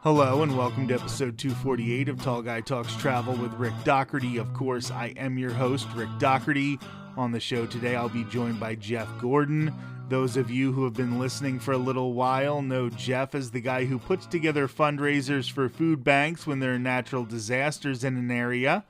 Hello and welcome to episode 248 of Tall Guy Talks Travel with Rick Doherty. Of course, I am your host, Rick Doherty. On the show today, I'll be joined by Jeff Gordon. Those of you who have been listening for a little while know Jeff as the guy who puts together fundraisers for food banks when there are natural disasters in an area.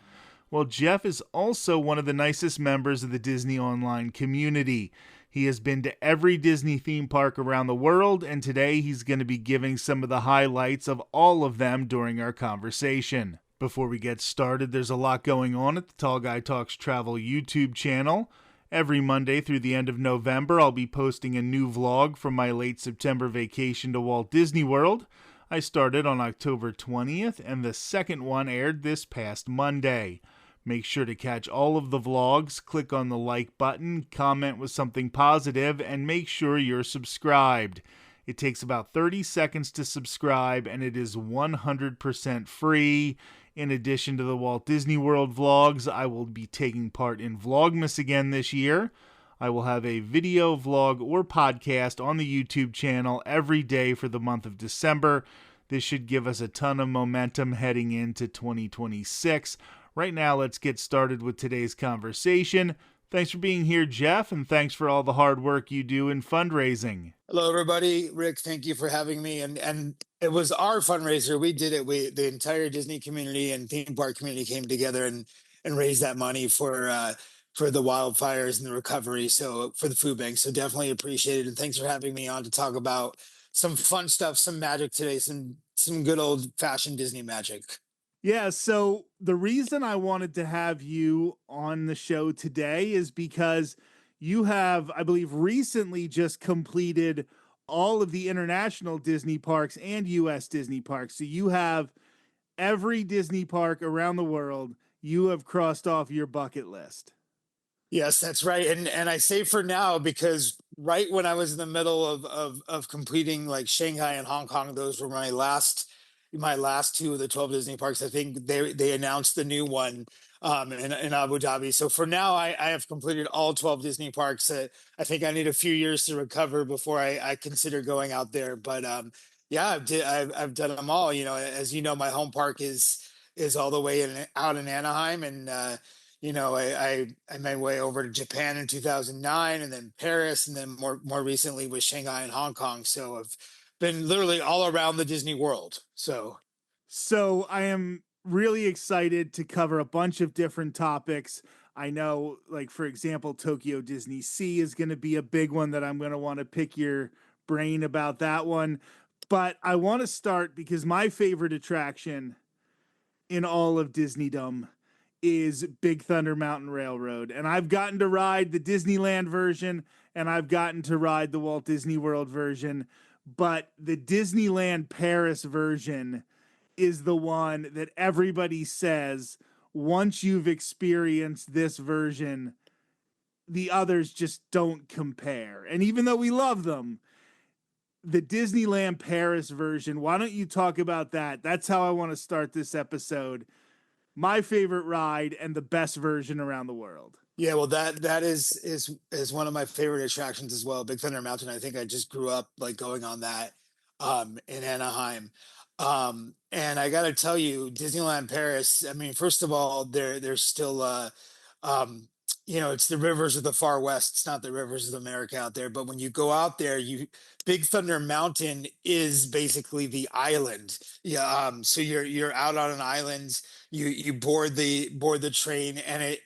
Well, Jeff is also one of the nicest members of the Disney Online community. He has been to every Disney theme park around the world, and today he's going to be giving some of the highlights of all of them during our conversation. Before we get started, there's a lot going on at the Tall Guy Talks Travel YouTube channel. Every Monday through the end of November, I'll be posting a new vlog from my late September vacation to Walt Disney World. I started on October 20th, and the second one aired this past Monday. Make sure to catch all of the vlogs, click on the like button, comment with something positive, and make sure you're subscribed. It takes about 30 seconds to subscribe, and it is 100% free. In addition to the Walt Disney World vlogs, I will be taking part in Vlogmas again this year. I will have a video, vlog, or podcast on the YouTube channel every day for the month of December. This should give us a ton of momentum heading into 2026. Right now, let's get started with today's conversation. Thanks for being here, Jeff, and thanks for all the hard work you do in fundraising. Hello, everybody. Rick, thank you for having me. And it was our fundraiser. We did it. The entire Disney community and theme park community came together and raised that money for the wildfires and the recovery. So for the food bank. So definitely appreciate it. And thanks for having me on to talk about some fun stuff, some magic today, some good old fashioned Disney magic. Yeah, so the reason I wanted to have you on the show today is because you have, I believe, recently just completed all of the international Disney parks and US Disney parks. So you have every Disney park around the world you have crossed off your bucket list. Yes, that's right. And I say for now because right when I was in the middle of completing like Shanghai and Hong Kong, those were my last two of the 12 Disney parks. I think they announced the new one in Abu Dhabi. So for now, I have completed all 12 Disney parks. I think I need a few years to recover before I consider going out there. But yeah, I've done them all. You know, as you know, my home park is all the way out in Anaheim, and I made way over to Japan in 2009, and then Paris, and then more recently with Shanghai and Hong Kong. So I've been literally all around the Disney World. So I am really excited to cover a bunch of different topics. I know, like, for example, Tokyo Disney Sea is going to be a big one that I'm going to want to pick your brain about that one. But I want to start because my favorite attraction in all of Disneydom is Big Thunder Mountain Railroad. And I've gotten to ride the Disneyland version and I've gotten to ride the Walt Disney World version. But the Disneyland Paris version is the one that everybody says once you've experienced this version, the others just don't compare. And even though we love them, the Disneyland Paris version, why don't you talk about that? That's how I want to start this episode. My favorite ride and the best version around the world. Yeah, well, that is one of my favorite attractions as well. Big Thunder Mountain. I think I just grew up like going on that in Anaheim. And I got to tell you, Disneyland Paris. I mean, first of all, there's still um, it's the rivers of the far west. It's not the rivers of America out there. But when you go out there, Big Thunder Mountain is basically the island. Yeah. So you're out on an island. You board the train, and it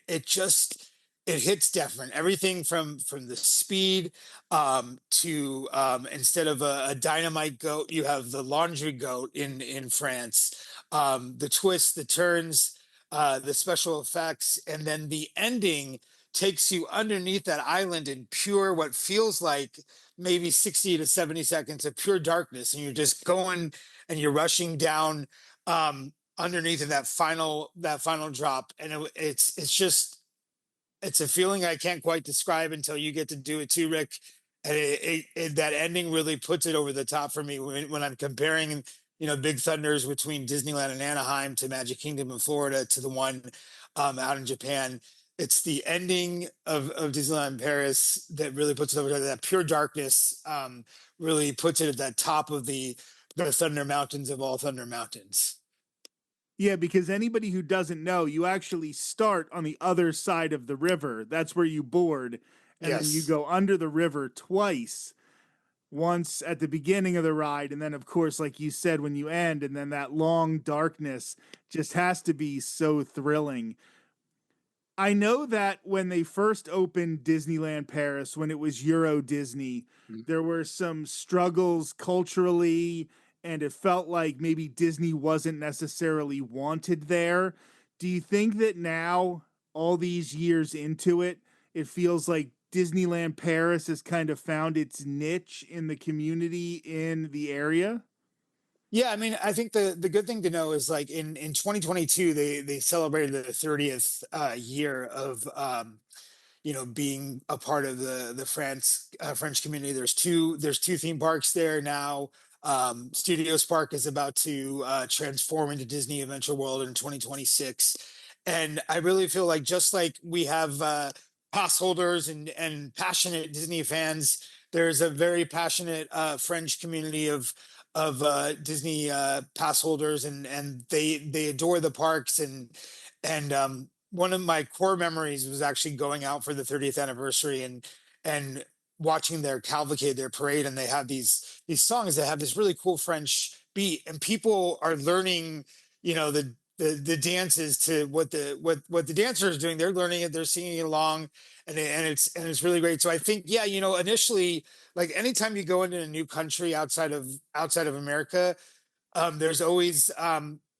hits different. Everything from the speed to instead of a dynamite goat, you have the laundry goat in France. The twists, the turns, the special effects, and then the ending takes you underneath that island in pure what feels like maybe 60 to 70 seconds of pure darkness, and you're just going and you're rushing down underneath of that final drop, and it's a feeling I can't quite describe until you get to do it too, Rick. And that ending really puts it over the top for me when I'm comparing, Big Thunders between Disneyland and Anaheim to Magic Kingdom in Florida to the one out in Japan. It's the ending of Disneyland Paris that really puts it over there. That pure darkness really puts it at that top of the Thunder Mountains of all Thunder Mountains. Yeah, because anybody who doesn't know, you actually start on the other side of the river. That's where you board, and then you Yes. go under the river twice. Once at the beginning of the ride, and then, of course, like you said, when you end, and then that long darkness just has to be so thrilling. I know that when they first opened Disneyland Paris, when it was Euro Disney, there were some struggles culturally, and it felt like maybe Disney wasn't necessarily wanted there. Do you think that now, all these years into it, it feels like Disneyland Paris has kind of found its niche in the community in the area? Yeah, I mean, I think the good thing to know is like in 2022 they celebrated the 30th year of being a part of the French community. There's two theme parks there now. Studios Park is about to transform into Disney Adventure World in 2026, and I really feel like just like we have pass holders and passionate Disney fans, there's a very passionate French community of Disney pass holders, and they adore the parks and one of my core memories was actually going out for the 30th anniversary and watching their cavalcade, their parade, and they have these songs that have this really cool French beat, and people are learning, the dances to what the dancer is doing. They're learning it, they're singing it along, and it's really great. So I think, yeah, initially, like anytime you go into a new country outside of America, there's always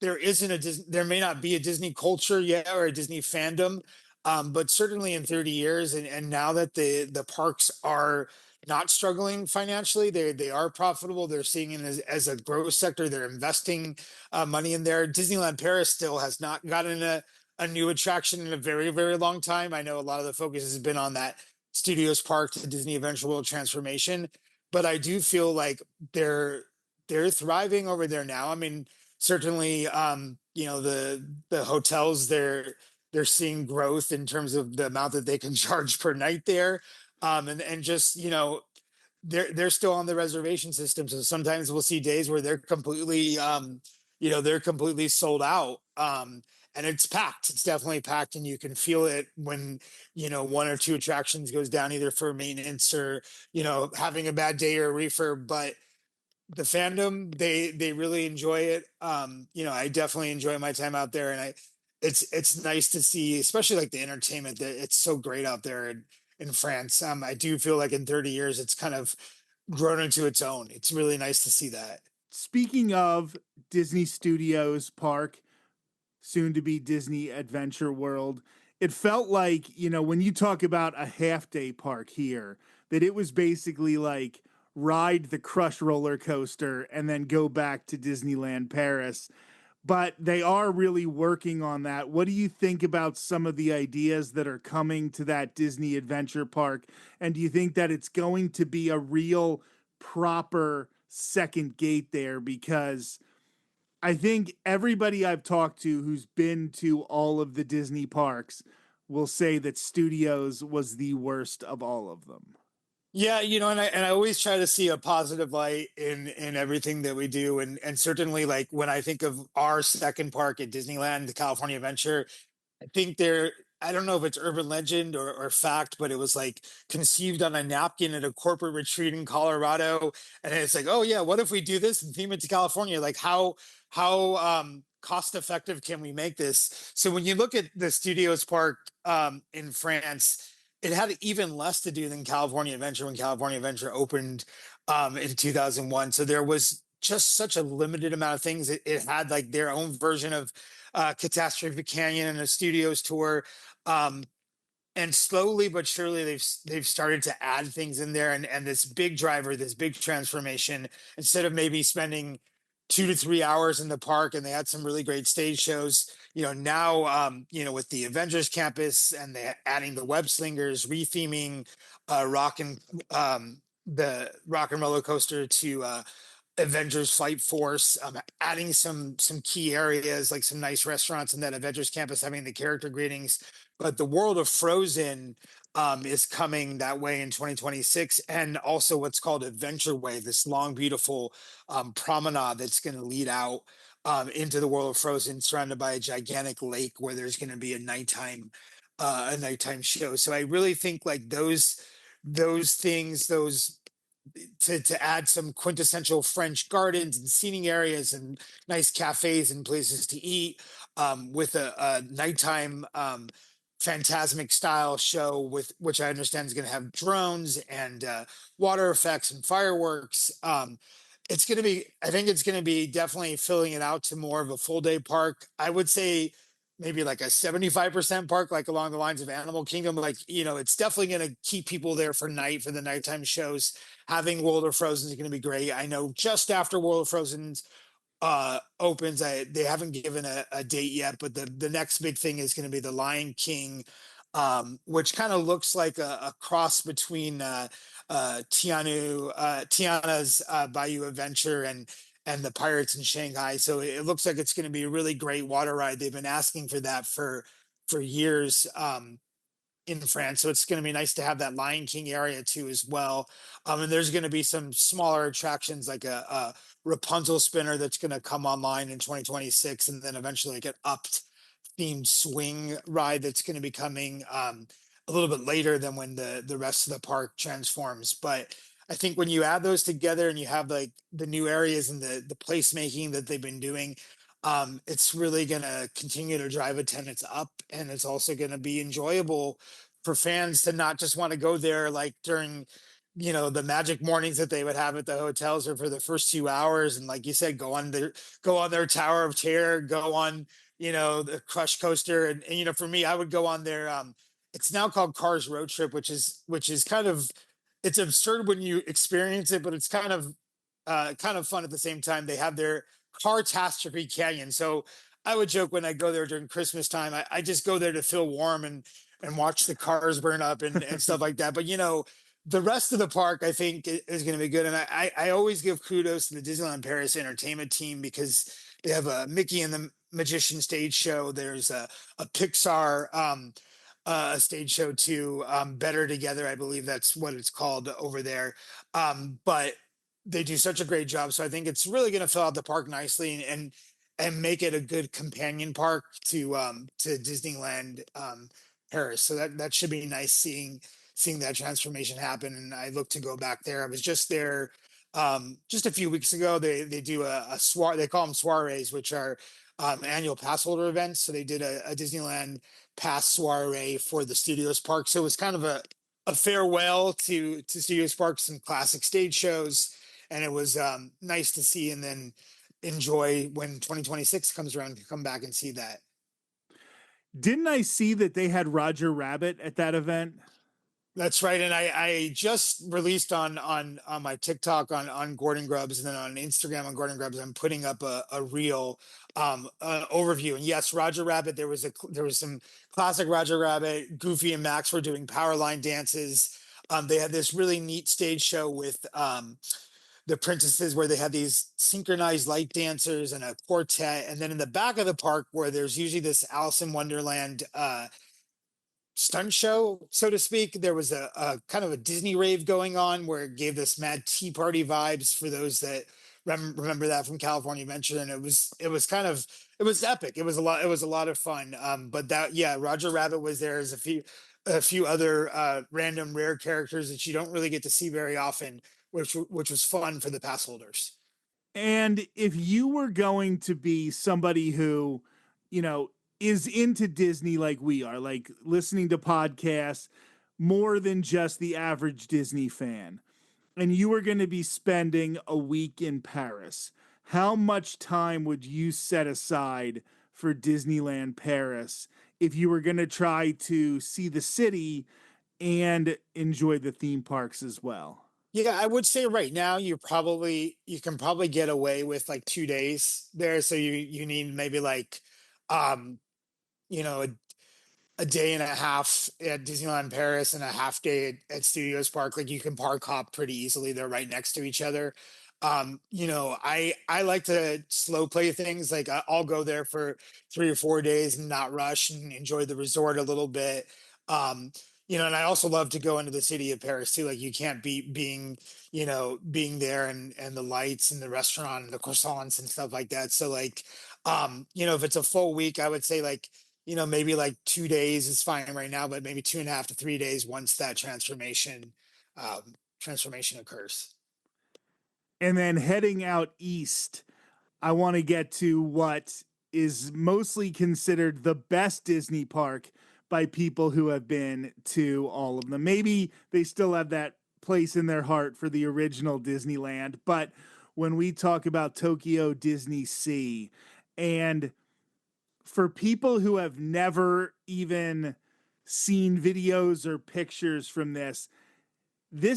there isn't a there may not be a Disney culture yet or a Disney fandom, but certainly in 30 years, and now that the parks are not struggling financially, they are profitable. They're seeing it as a growth sector. They're investing money in there. Disneyland Paris still has not gotten a new attraction in a very, very long time. I know a lot of the focus has been on that Studios Park to Disney Adventure World transformation, but I do feel like they're they're thriving over there now. I mean, certainly, the hotels, they're seeing growth in terms of the amount that they can charge per night there, and just they're still on the reservation system. So sometimes we'll see days where they're completely sold out. And it's packed. It's definitely packed, and you can feel it when one or two attractions goes down either for maintenance or having a bad day or a refurb. But the fandom, they really enjoy it. I definitely enjoy my time out there, and it's nice to see, especially like the entertainment, that it's so great out there in France. I do feel like in 30 years it's kind of grown into its own. It's really nice to see that. Speaking of Disney Studios Park, soon to be Disney Adventure World, it felt like, when you talk about a half day park here, that it was basically like ride the Crush roller coaster and then go back to Disneyland Paris. But they are really working on that. What do you think about some of the ideas that are coming to that Disney Adventure Park? And do you think that it's going to be a real proper second gate there? Because I think everybody I've talked to who's been to all of the Disney parks will say that Studios was the worst of all of them. Yeah, and I always try to see a positive light in everything that we do, and certainly like when I think of our second park at Disneyland, the California Adventure, I think I don't know if it's urban legend or fact, but it was like conceived on a napkin at a corporate retreat in Colorado. And it's like, oh yeah, what if we do this and theme it to California? Like how cost effective can we make this? So when you look at the Studios Park in France, it had even less to do than California Adventure when California Adventure opened in 2001. So there was just such a limited amount of things. It had like their own version of Catastrophe Canyon and a studios tour. Um, and slowly but surely they've started to add things in there, and this big driver, this big transformation, instead of maybe spending 2 to 3 hours in the park, and they had some really great stage shows, now with the Avengers campus, and they adding the web slingers, retheming rock and the rock and roller coaster to Avengers Flight Force, adding some key areas like some nice restaurants in that Avengers campus, having the character greetings. But the world of Frozen, is coming that way in 2026, and also what's called Adventure Way, this long, beautiful promenade that's going to lead out into the world of Frozen, surrounded by a gigantic lake where there's going to be a nighttime show. So I really think like those things, those to add some quintessential French gardens and seating areas and nice cafes and places to eat, with a nighttime phantasmic style show, with which I understand is going to have drones and water effects and fireworks. It's going to be, I think it's going to be definitely filling it out to more of a full day park. I would say maybe like a 75% park, like along the lines of Animal Kingdom. Like, it's definitely going to keep people there for the nighttime shows. Having World of Frozen is going to be great. I know just after World of Frozen opens, they haven't given a date yet, but the next big thing is going to be the Lion King, which kind of looks like a cross between Tiana's Bayou Adventure and the Pirates in Shanghai. So it looks like it's going to be a really great water ride. They've been asking for that for years. In France. So it's going to be nice to have that Lion King area too as well. And there's going to be some smaller attractions like a Rapunzel spinner that's going to come online in 2026, and then eventually like an upped themed swing ride that's going to be coming a little bit later than when the rest of the park transforms. But I think when you add those together and you have like the new areas and the placemaking that they've been doing, it's really going to continue to drive attendance up, and it's also going to be enjoyable for fans to not just want to go there like during the magic mornings that they would have at the hotels, or for the first 2 hours, and like you said, go on their Tower of Terror, go on the Crush Coaster, and for me, I would go on their it's now called Cars Road Trip, which is kind of, it's absurd when you experience it, but it's kind of fun at the same time. They have their Cartastrophe Canyon. So I would joke when I go there during Christmas time, I just go there to feel warm and watch the cars burn up and stuff like that. But the rest of the park, I think, is going to be good. And I always give kudos to the Disneyland Paris entertainment team, because they have a Mickey and the Magician stage show. There's a Pixar stage show too, Better Together, I believe that's what it's called over there. But they do such a great job. So I think it's really going to fill out the park nicely, and make it a good companion park to Disneyland Paris. So that should be nice, seeing that transformation happen. And I look to go back there. I was just there just a few weeks ago. They do a soir they call them soirees, which are annual pass holder events. So they did a Disneyland pass soiree for the Studios Park. So it was kind of a farewell to Studios Parks and classic stage shows, and it was nice to see, and then enjoy when 2026 comes around to come back and see that. Didn't I see that they had Roger Rabbit at that event? That's right, and I just released on my TikTok on Gordon Grubs, and then on Instagram on Gordon Grubs, I'm putting up a real overview. And yes, Roger Rabbit. There was some classic Roger Rabbit. Goofy and Max were doing power line dances. They had this really neat stage show with the princesses, where they had these synchronized light dancers and a quartet. And then in the back of the park, where there's usually this Alice in Wonderland stunt show, so to speak, there was a kind of a Disney rave going on, where it gave this mad tea party vibes for those that remember that from California Adventure. And it was epic. It was a lot of fun. But that, yeah, Roger Rabbit was there, as a few other random rare characters that you don't really get to see very often, which was fun for the pass holders. And if you were going to be somebody who, you know, is into Disney like we are, like listening to podcasts more than just the average Disney fan, and you were going to be spending a week in Paris, how much time would you set aside for Disneyland Paris if you were going to try to see the city and enjoy the theme parks as well? Yeah, I would say right now you can probably get away with like 2 days there. So you need maybe like um you know a day and a half at Disneyland Paris and a half day at Studios Park. Like, you can park hop pretty easily. They're right next to each other. I like to slow play things. Like, I'll go there for 3 or 4 days and not rush, and enjoy the resort a little bit. Um, and I also love to go into the city of Paris too. Like you can't beat being, being there and the lights and the restaurant and the croissants and stuff like that. So like, if it's a full week, I would say like, maybe like 2 days is fine right now, but maybe 2.5 to 3 days once that transformation occurs. And then heading out east, I want to get to what is mostly considered the best Disney park by people who have been to all of them. Maybe they still have that place in their heart for the original Disneyland, but when we talk about Tokyo Disney Sea, and for people who have never even seen videos or pictures from this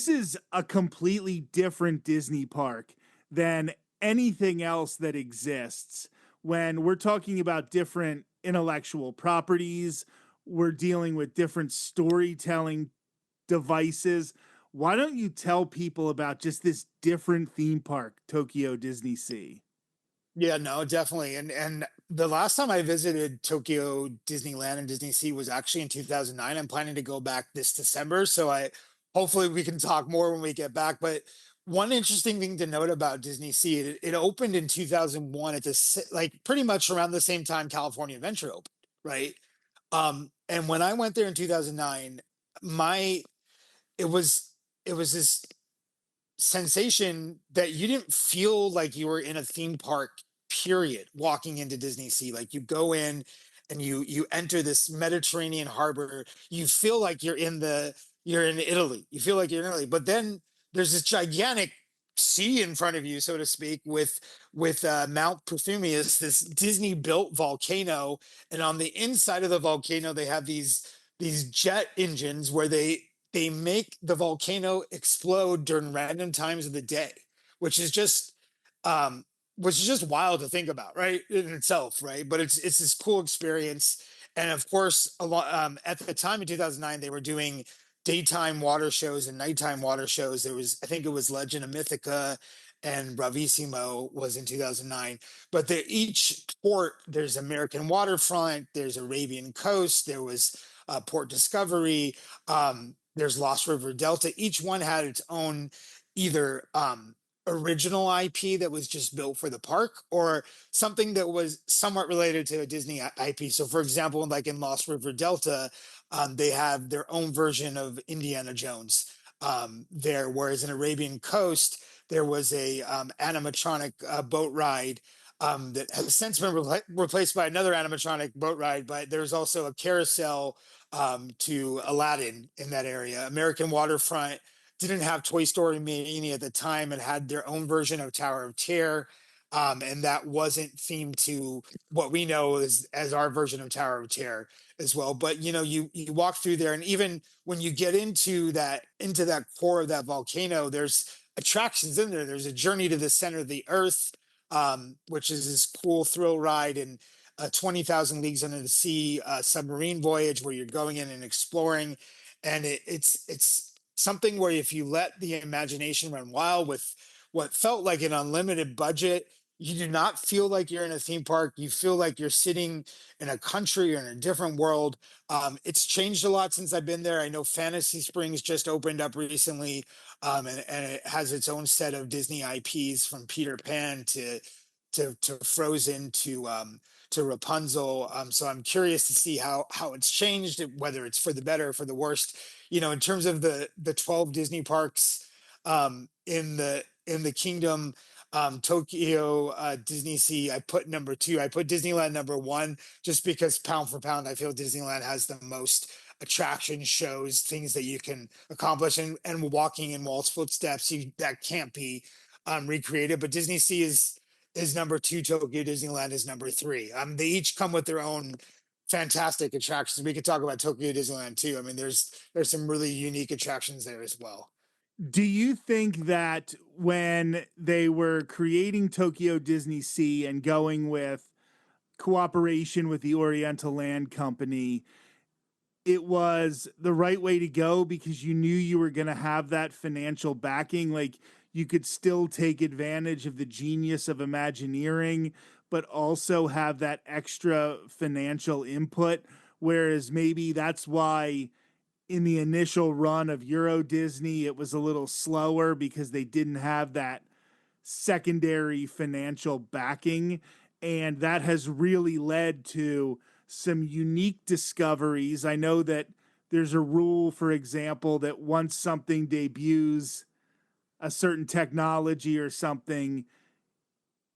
is a completely different Disney park than anything else that exists. When we're talking about different intellectual properties, we're dealing with different storytelling devices. Why don't you tell people about just this different theme park, Tokyo Disney Sea? Yeah, no, definitely. And the last time I visited Tokyo Disneyland and Disney Sea was actually in 2009. I'm planning to go back this December, so I hopefully we can talk more when we get back. But one interesting thing to note about Disney Sea, it opened in 2001 at this like pretty much around the same time California Adventure opened, right? And when I went there in 2009, my it was it was this sensation that you didn't feel like you were in a theme park period walking into Disney Sea. Like you go in and you enter this Mediterranean harbor, you feel like you're in Italy, you feel like you're in Italy, but then there's this gigantic sea in front of you, so to speak, with Mount Perthumius, this Disney built volcano, and on the inside of the volcano they have these jet engines where they make the volcano explode during random times of the day, which is just um which is just wild to think about, right? In itself, right? But it's this cool experience. And of course, a lot at the time in 2009, they were doing daytime water shows and nighttime water shows. There was, I think it was Legend of Mythica and Bravissimo was in 2009. But each port, there's American Waterfront, there's Arabian Coast, there was Port Discovery, there's Lost River Delta. Each one had its own either original IP that was just built for the park or something that was somewhat related to a Disney IP. So, for example, like in Lost River Delta, they have their own version of Indiana Jones there, whereas in Arabian Coast, there was a animatronic boat ride that has since been replaced by another animatronic boat ride, but there's also a carousel to Aladdin in that area. American Waterfront didn't have Toy Story Mania at the time and had their own version of Tower of Terror. And that wasn't themed to what we know as our version of Tower of Terror as well. But you walk through there, and even when you get into that core of that volcano, there's attractions in there. There's a journey to the center of the earth, which is this cool thrill ride, and 20,000 Leagues Under the Sea submarine voyage where you're going in and exploring. And it's something where if you let the imagination run wild with what felt like an unlimited budget, you do not feel like you're in a theme park. You feel like you're sitting in a country or in a different world. It's changed a lot since I've been there. I know Fantasy Springs just opened up recently, and it has its own set of Disney IPs from Peter Pan to Frozen to Rapunzel. So I'm curious to see how it's changed, whether it's for the better or for the worst. In terms of the 12 Disney parks in the kingdom, Tokyo Disney Sea, I put number two. I put Disneyland number one just because pound for pound, I feel Disneyland has the most attraction shows, things that you can accomplish, and walking in Walt's footsteps, that can't be recreated. But Disney Sea is number two. Tokyo Disneyland is number three. They each come with their own fantastic attractions. We could talk about Tokyo Disneyland too. I mean, there's some really unique attractions there as well. Do you think that when they were creating Tokyo Disney Sea and going with cooperation with the Oriental Land Company, it was the right way to go because you knew you were going to have that financial backing? Like you could still take advantage of the genius of Imagineering, but also have that extra financial input. Whereas maybe that's why in the initial run of Euro Disney, it was a little slower because they didn't have that secondary financial backing. And that has really led to some unique discoveries. I know that there's a rule, for example, that once something debuts a certain technology or something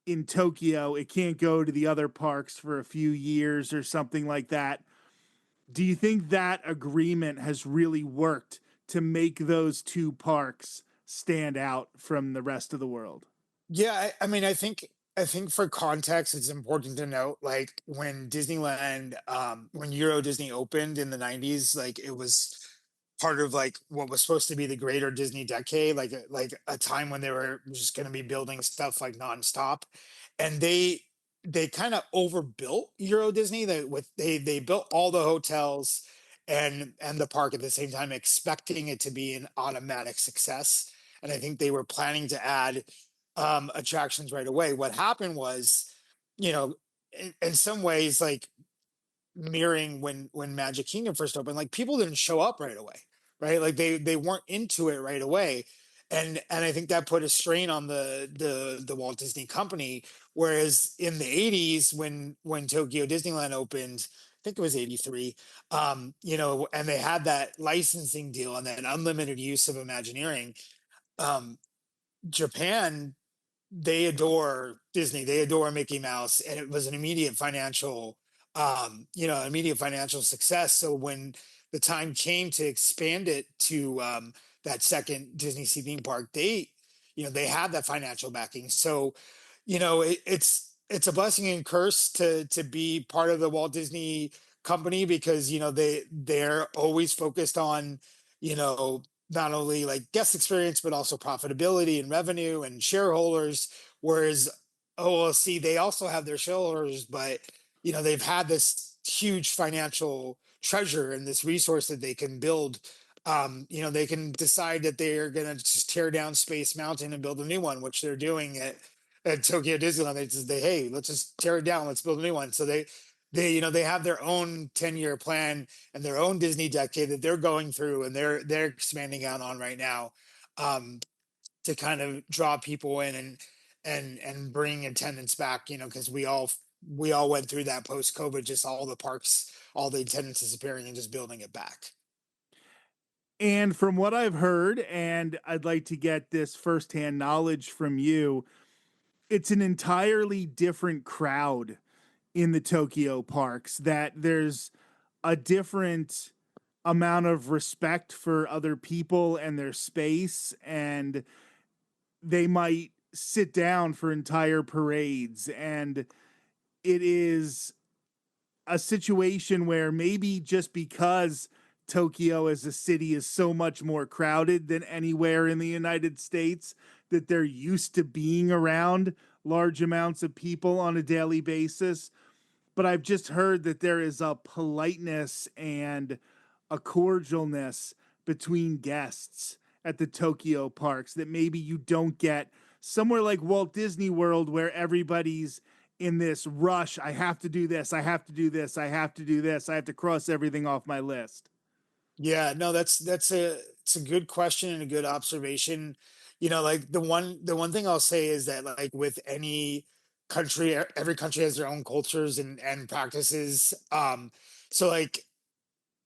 in Tokyo, it can't go to the other parks for a few years or something like that. Do you think that agreement has really worked to make those two parks stand out from the rest of the world? Yeah, I mean, I think for context, it's important to note, like when Disneyland, when Euro Disney opened in the '90s, like it was part of like what was supposed to be the greater Disney decade, like a time when they were just going to be building stuff like nonstop, and they kind of overbuilt Euro Disney. They built all the hotels and the park at the same time, expecting it to be an automatic success. And I think they were planning to add attractions right away. What happened was, you know, in some ways, like mirroring when Magic Kingdom first opened, like people didn't show up right away, right? Like they weren't into it right away. And I think that put a strain on the Walt Disney Company. Whereas in the '80s, when Tokyo Disneyland opened, I think it was '83, and they had that licensing deal and then unlimited use of Imagineering. Um, Japan, they adore Disney, they adore Mickey Mouse, and it was an immediate financial success. So when the time came to expand it to that second Disney Sea theme park, they had that financial backing. So, it's a blessing and curse to be part of the Walt Disney Company, because they're always focused on, you know, not only like guest experience but also profitability and revenue and shareholders. Whereas OLC, they also have their shareholders, but they've had this huge financial treasure and this resource that they can build. They can decide that they're going to just tear down Space Mountain and build a new one, which they're doing at Tokyo Disneyland. Hey, let's just tear it down, let's build a new one. So they have their own 10-year plan and their own Disney decade that they're going through, and they're expanding out on right now, um, to kind of draw people in and bring attendance back. Because we all went through that post COVID, just all the parks, all the attendance disappearing and just building it back. And from what I've heard, and I'd like to get this firsthand knowledge from you, it's an entirely different crowd in the Tokyo parks, that there's a different amount of respect for other people and their space, and they might sit down for entire parades. And it is a situation where maybe just because Tokyo as a city is so much more crowded than anywhere in the United States, that they're used to being around large amounts of people on a daily basis. But I've just heard that there is a politeness and a cordialness between guests at the Tokyo parks that maybe you don't get somewhere like Walt Disney World, where everybody's in this rush. I have to do this. I have to do this. I have to do this. I have to cross everything off my list. Yeah, no, it's a good question and a good observation. Like the one thing I'll say is that, like with any country, every country has their own cultures and practices. So like,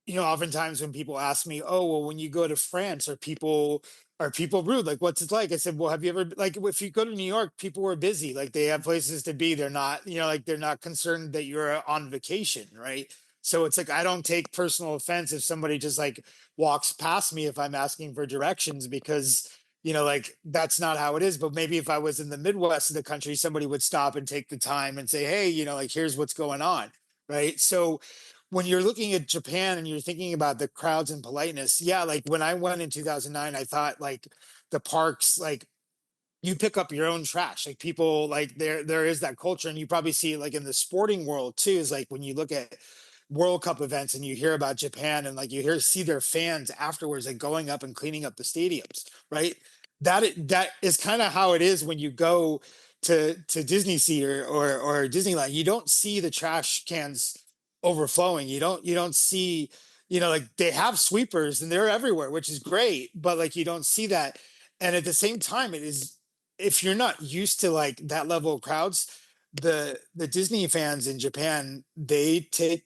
oftentimes when people ask me, "Oh, well, when you go to France, are people rude? Like, what's it like?" I said, "Well, have you ever, like, if you go to New York, people are busy. Like, they have places to be. They're not, like they're not concerned that you're on vacation, right?" So it's like I don't take personal offense if somebody just like walks past me if I'm asking for directions, because like that's not how it is. But maybe if I was in the Midwest of the country, somebody would stop and take the time and say, "Hey, like here's what's going on." Right. So when you're looking at Japan and you're thinking about the crowds and politeness, yeah, like when I went in 2009, I thought like the parks, like you pick up your own trash. Like people, like there is that culture, and you probably see it like in the sporting world too. Is like when you look at World Cup events and you hear about Japan, and like see their fans afterwards like going up and cleaning up the stadiums, right? That is kind of how it is when you go to Disney Sea or Disneyland. You don't see the trash cans overflowing. You don't see like they have sweepers and they're everywhere, which is great, but like you don't see that. And at the same time, it is, if you're not used to like that level of crowds, the Disney fans in Japan, they take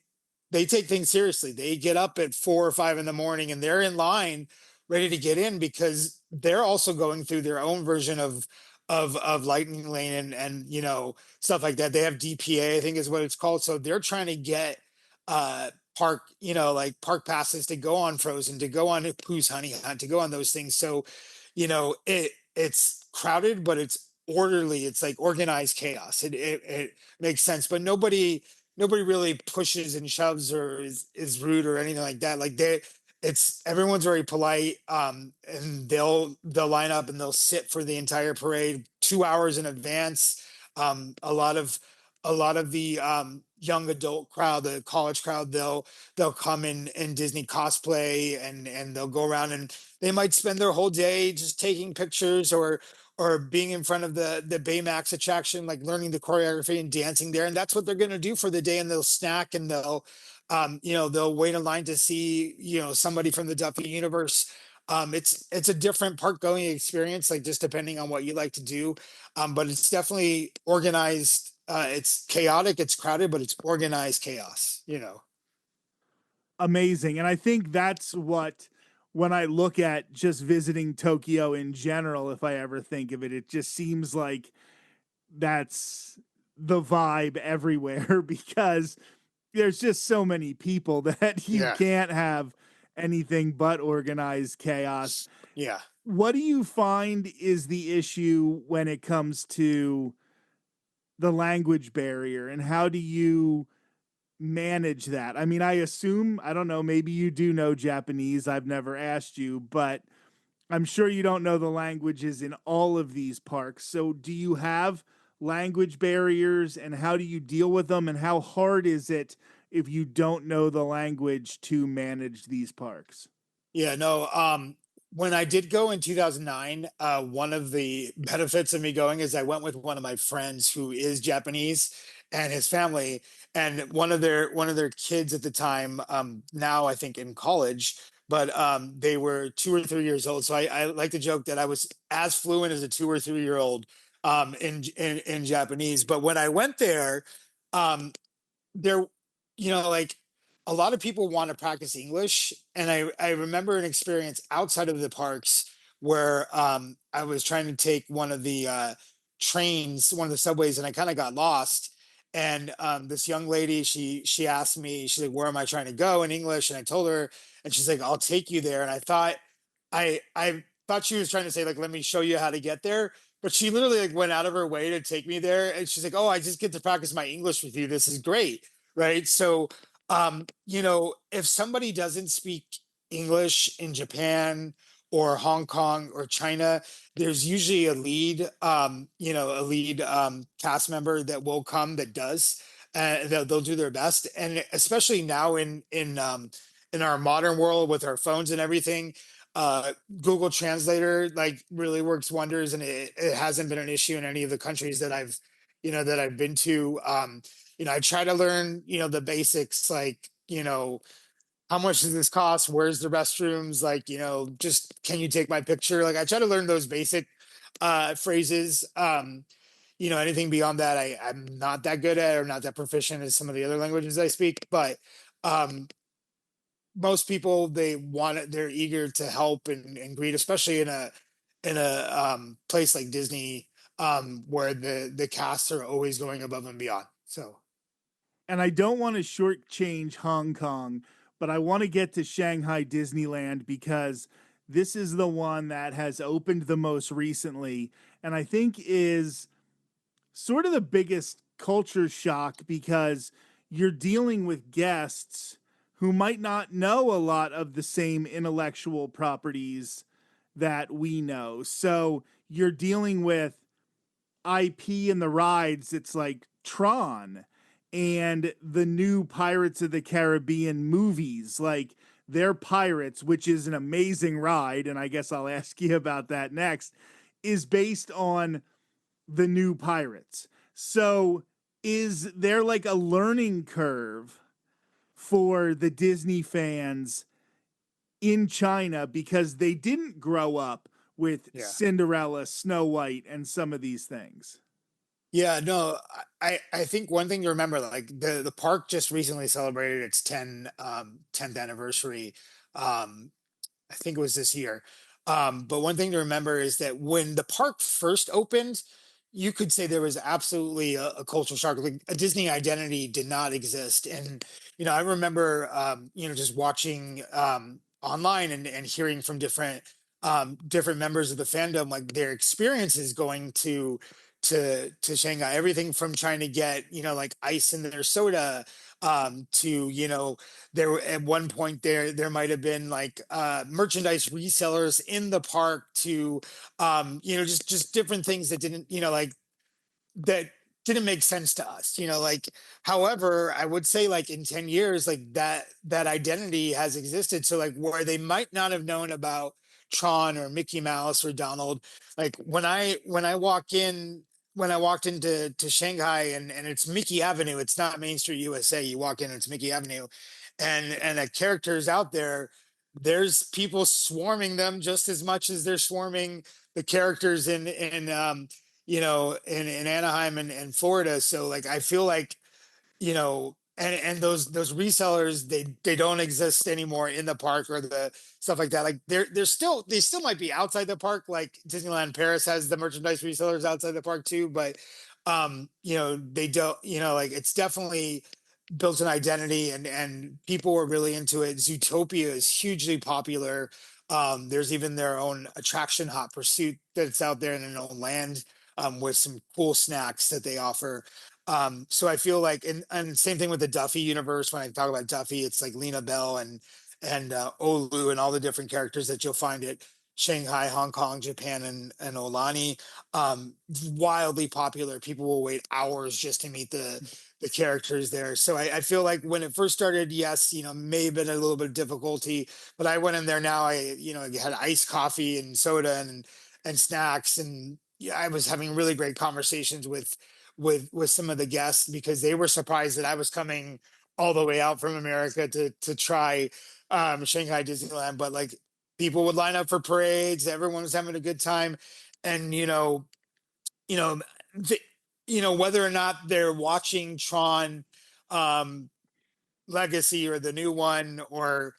things seriously. They get up at 4 or 5 in the morning and they're in line ready to get in because they're also going through their own version of lightning lane and stuff like that. They have DPA, I think is what it's called. So they're trying to get park, like park passes to go on Frozen, to go on Pooh's Honey Hunt, to go on those things. So, it's crowded, but it's orderly. It's like organized chaos. It makes sense, but nobody really pushes and shoves or is rude or anything like that. Like it's everyone's very polite, and they'll line up and they'll sit for the entire parade 2 hours in advance. A lot of the young adult crowd, the college crowd, they'll come in Disney cosplay and they'll go around and they might spend their whole day just taking pictures or being in front of the Baymax attraction, like learning the choreography and dancing there. And that's what they're going to do for the day. And they'll snack and they'll wait in line to see, somebody from the Duffy universe. It's a different park going experience, like just depending on what you like to do. But it's definitely organized. It's chaotic, it's crowded, but it's organized chaos. Amazing. And I think that's what, when I look at just visiting Tokyo in general, if I ever think of it, it just seems like that's the vibe everywhere because there's just so many people that you Yeah. can't have anything but organized chaos. Yeah. What do you find is the issue when it comes to the language barrier, and how do you manage that? I mean, I assume, I don't know, maybe you do know Japanese. I've never asked you, but I'm sure you don't know the languages in all of these parks. So, do you have language barriers, and how do you deal with them? And how hard is it if you don't know the language to manage these parks? Yeah, no. When I did go in 2009, one of the benefits of me going is I went with one of my friends who is Japanese and his family, and one of their kids at the time, now I think in college, but they were 2 or 3 years old. So I like to joke that I was as fluent as a 2 or 3 year old in Japanese. But when I went there, um, there, like a lot of people want to practice English. And I remember an experience outside of the parks where I was trying to take one of the trains, one of the subways, and I kind of got lost. And this young lady, she asked me, she's like, "Where am I trying to go?" in English. And I told her, and she's like, "I'll take you there." And I thought she was trying to say, like, let me show you how to get there. But she literally like went out of her way to take me there. And she's like, "Oh, I just get to practice my English with you. This is great." Right. So, if somebody doesn't speak English in Japan or Hong Kong or China, there's usually a lead cast member that will come that does. They'll do their best, and especially now in our modern world with our phones and everything, Google Translator like really works wonders, and it hasn't been an issue in any of the countries that I've been to. I try to learn, the basics, like, how much does this cost? Where's the restrooms? Like, just can you take my picture? Like, I try to learn those basic phrases. Anything beyond that, I'm not that good at or not that proficient as some of the other languages I speak. But um, most people, they're eager to help and greet, especially in a place like Disney, where the casts are always going above and beyond. So. And I don't want to shortchange Hong Kong, but I want to get to Shanghai Disneyland because this is the one that has opened the most recently, and I think is sort of the biggest culture shock because you're dealing with guests who might not know a lot of the same intellectual properties that we know. So you're dealing with IP and the rides. It's like Tron and the new Pirates of the Caribbean movies. Like they're Pirates, which is an amazing ride. And I guess I'll ask you about that next, is based on the new Pirates. So is there like a learning curve for the Disney fans in China because they didn't grow up with Yeah. Cinderella, Snow White, and some of these things. Yeah, no, I think one thing to remember, like the park just recently celebrated its 10th anniversary. Um, I think it was this year. But one thing to remember is that when the park first opened, you could say there was absolutely a cultural shock. Like a Disney identity did not exist. And, I remember, just watching online and hearing from different members of the fandom, like their experiences going to Shanghai, everything from trying to get, like ice in their soda, to, there at one point there might have been like merchandise resellers in the park to just different things that didn't like that didn't make sense to us, like however I would say like in 10 years like that identity has existed, so like where they might not have known about Tron or Mickey Mouse or Donald, like when I walked into Shanghai, and it's Mickey Avenue, it's not Main Street USA. You walk in, it's Mickey Avenue, and the characters out there, there's people swarming them just as much as they're swarming the characters in Anaheim and Florida. So like I feel like, and those resellers, they don't exist anymore in the park or the stuff like that. Like they still might be outside the park. Like Disneyland Paris has the merchandise resellers outside the park too, but they don't, like it's definitely built an identity, and people were really into it. Zootopia is hugely popular. There's even their own attraction, Hot Pursuit, that's out there in an own land, with some cool snacks that they offer. So I feel like, and same thing with the Duffy universe. When I talk about Duffy, it's like Lena Bell and Olu and all the different characters that you'll find at Shanghai, Hong Kong, Japan, and Olani. Wildly popular. People will wait hours just to meet the characters there. So I feel like when it first started, yes, may have been a little bit of difficulty, but I went in there now. I had iced coffee and soda and snacks, and yeah, I was having really great conversations with some of the guests because they were surprised that I was coming all the way out from America to try Shanghai Disneyland. But like people would line up for parades, everyone was having a good time, and you know, the, whether or not they're watching Tron um, Legacy or the new one or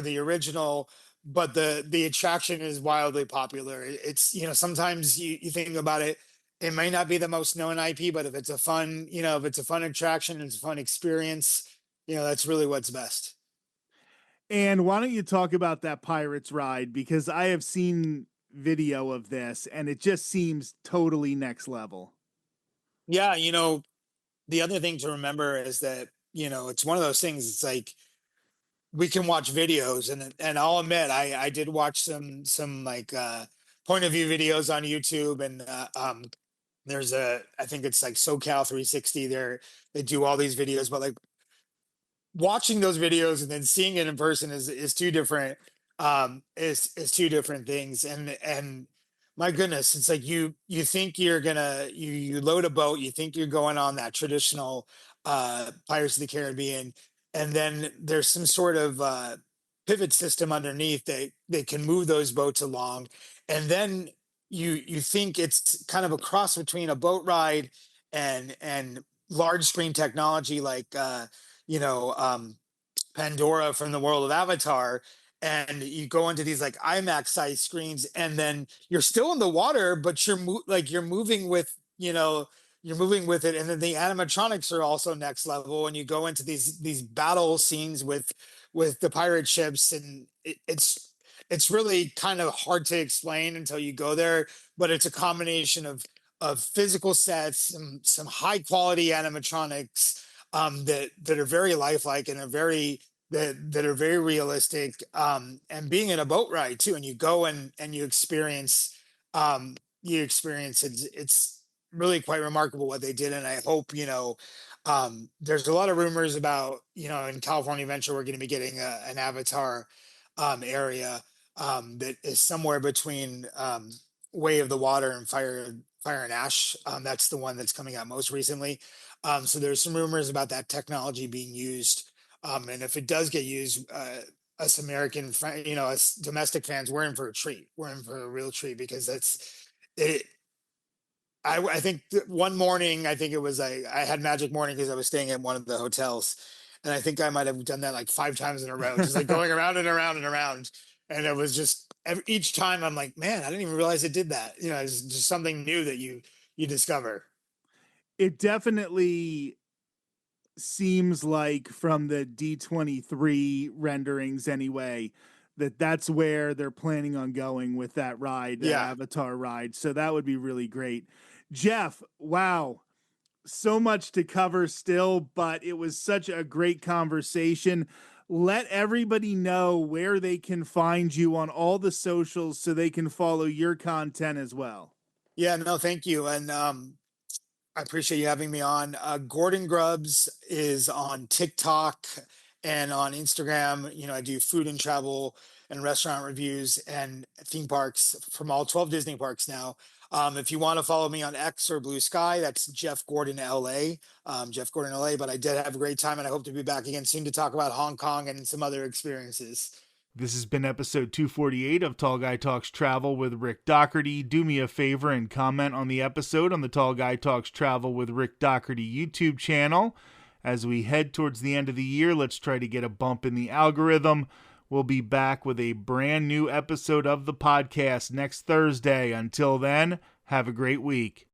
the original, but the attraction is wildly popular. It's sometimes you think about it, it may not be the most known IP, but if it's a fun, if it's a fun attraction, it's a fun experience, that's really what's best. And why don't you talk about that Pirates ride? Because I have seen video of this and it just seems totally next level. Yeah, the other thing to remember is that it's one of those things. It's like we can watch videos, and I'll admit I did watch some like point of view videos on YouTube, and there's I think it's like SoCal 360. They do all these videos, but like watching those videos and then seeing it in person is two different is two different things. And my goodness, it's like you think you're gonna you load a boat, you think you're going on that traditional Pirates of the Caribbean, and then there's some sort of pivot system underneath that they can move those boats along, and then you think it's kind of a cross between a boat ride and large screen technology like Pandora from the world of Avatar, and you go into these like IMAX size screens, and then you're still in the water, but you're moving with you're moving with it, and then the animatronics are also next level, and you go into these battle scenes with the pirate ships, and it's really kind of hard to explain until you go there, but it's a combination of physical sets, some high quality animatronics that are very lifelike and are very that are very realistic, and being in a boat ride too, and you go and you experience it's really quite remarkable what they did. And I hope there's a lot of rumors about in California Adventure we're going to be getting an Avatar area that is somewhere between Way of the Water and Fire and Ash. That's the one that's coming out most recently. So there's some rumors about that technology being used And if it does get used, us American, us domestic fans, we're in for a treat. We're in for a real treat because it. I think one morning, I think it was I had Magic Morning because I was staying at one of the hotels, and I think I might have done that like 5 times in a row, just like going around and around and around. And it was just each time I'm like, man, I didn't even realize it did that. It's just something new that you discover. It definitely seems like from the D23 renderings anyway that's where they're planning on going with that ride, that Yeah. Avatar ride. So that would be really great. Jeff, wow, so much to cover still, but it was such a great conversation. Let everybody know where they can find you on all the socials so they can follow your content as well. Yeah, no, thank you. And I appreciate you having me on. Gordon Grubs is on TikTok and on Instagram. I do food and travel and restaurant reviews and theme parks from all 12 Disney parks now. If you want to follow me on X or Blue Sky, that's Jeff Gordon LA, Jeff Gordon LA. But I did have a great time, and I hope to be back again soon to talk about Hong Kong and some other experiences. This has been episode 248 of Tall Guy Talks Travel with Rick Doherty. Do me a favor and comment on the episode on the Tall Guy Talks Travel with Rick Doherty YouTube channel. As we head towards the end of the year, let's try to get a bump in the algorithm. We'll be back with a brand new episode of the podcast next Thursday. Until then, have a great week.